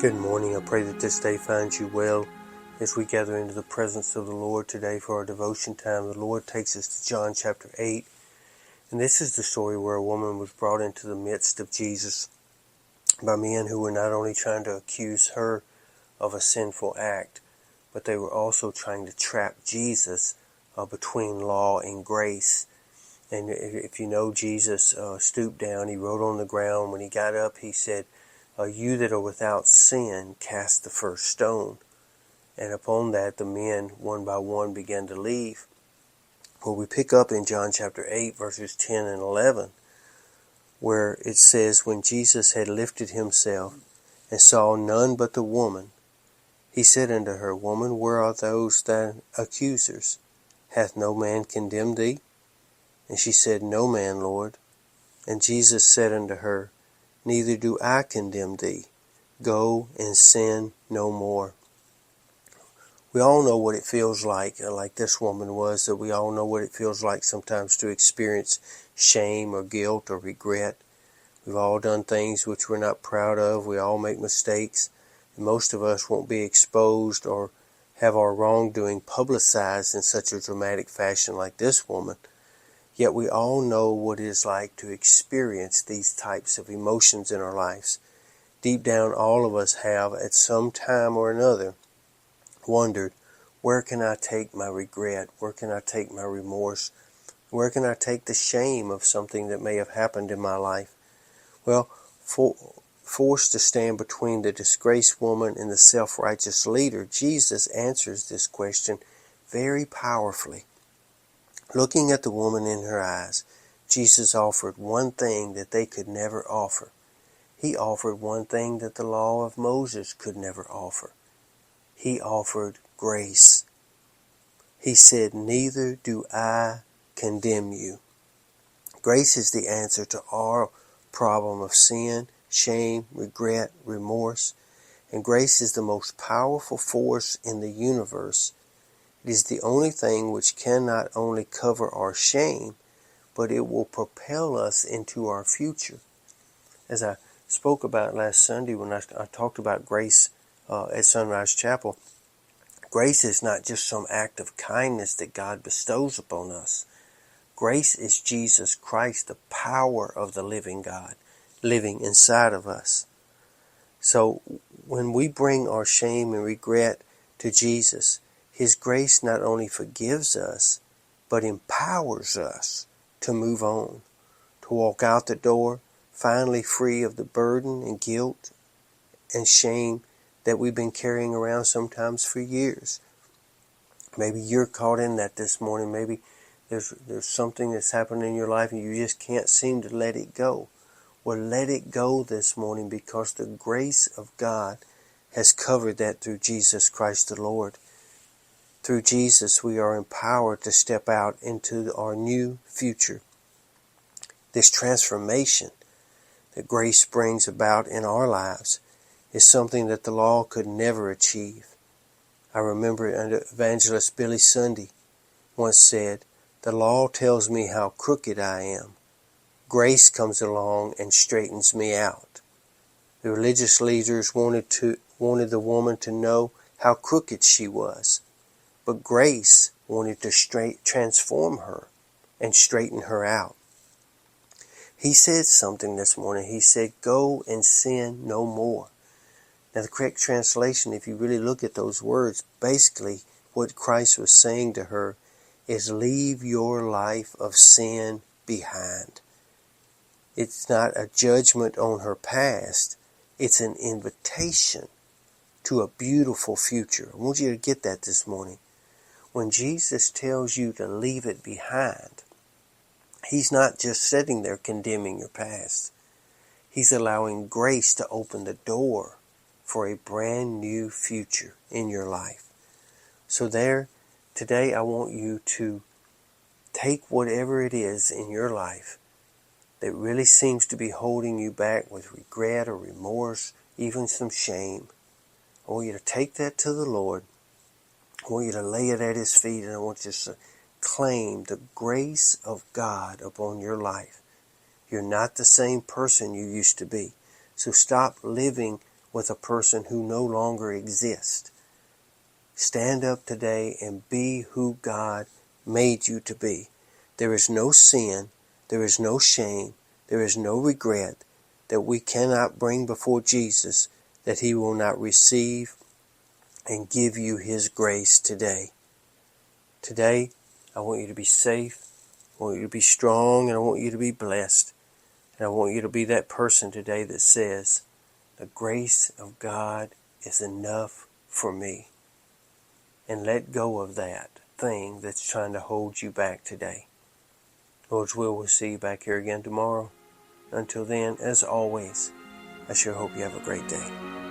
Good morning. I pray that this day finds you well as we gather into the presence of the Lord today for our devotion time. The Lord takes us to John chapter 8, and this is the story where a woman was brought into the midst of Jesus by men who were not only trying to accuse her of a sinful act, but they were also trying to trap Jesus between law and grace. And if you know, Jesus stooped down, he wrote on the ground. When he got up, he said, "You that are without sin, cast the first stone." And upon that, the men, one by one, began to leave. Well, we pick up in John chapter 8, verses 10 and 11, where it says, "When Jesus had lifted himself, and saw none but the woman, he said unto her, Woman, where are those thine accusers? Hath no man condemned thee? And she said, No man, Lord. And Jesus said unto her, Neither do I condemn thee. Go and sin no more." We all know what it feels like this woman was, that we all know what it feels like sometimes to experience shame or guilt or regret. We've all done things which we're not proud of. We all make mistakes. And most of us won't be exposed or have our wrongdoing publicized in such a dramatic fashion like this woman. Yet we all know what it is like to experience these types of emotions in our lives. Deep down, all of us have, at some time or another, wondered, where can I take my regret? Where can I take my remorse? Where can I take the shame of something that may have happened in my life? Well, forced to stand between the disgraced woman and the self-righteous leader, Jesus answers this question very powerfully. Looking at the woman in her eyes, Jesus offered one thing that they could never offer. He offered one thing that the law of Moses could never offer. He offered grace. He said, Neither do I condemn you. Grace is the answer to our problem of sin, shame, regret, remorse. And grace is the most powerful force in the universe. It is the only thing which can not only cover our shame, but it will propel us into our future. As I spoke about last Sunday when I talked about grace at Sunrise Chapel, grace is not just some act of kindness that God bestows upon us. Grace is Jesus Christ, the power of the living God, living inside of us. So when we bring our shame and regret to Jesus, His grace not only forgives us, but empowers us to move on, to walk out the door, finally free of the burden and guilt and shame that we've been carrying around sometimes for years. Maybe you're caught in that this morning. Maybe there's something that's happened in your life and you just can't seem to let it go. Well, let it go this morning, because the grace of God has covered that through Jesus Christ the Lord. Through Jesus, we are empowered to step out into our new future. This transformation that grace brings about in our lives is something that the law could never achieve. I remember evangelist Billy Sunday once said, "The law tells me how crooked I am. Grace comes along and straightens me out." The religious leaders wanted the woman to know how crooked she was. But grace wanted to transform her and straighten her out. He said something this morning. He said, "Go and sin no more." Now, the correct translation, if you really look at those words, basically what Christ was saying to her is, leave your life of sin behind. It's not a judgment on her past. It's an invitation to a beautiful future. I want you to get that this morning. When Jesus tells you to leave it behind, He's not just sitting there condemning your past. He's allowing grace to open the door for a brand new future in your life. So today I want you to take whatever it is in your life that really seems to be holding you back with regret or remorse, even some shame. I want you to take that to the Lord. I want you to lay it at His feet, and I want you to claim the grace of God upon your life. You're not the same person you used to be. So stop living with a person who no longer exists. Stand up today and be who God made you to be. There is no sin, there is no shame, there is no regret that we cannot bring before Jesus that He will not receive and give you His grace today. Today, I want you to be safe, I want you to be strong, and I want you to be blessed. And I want you to be that person today that says, the grace of God is enough for me. And let go of that thing that's trying to hold you back today. Lord's will, we'll see you back here again tomorrow. Until then, as always, I sure hope you have a great day.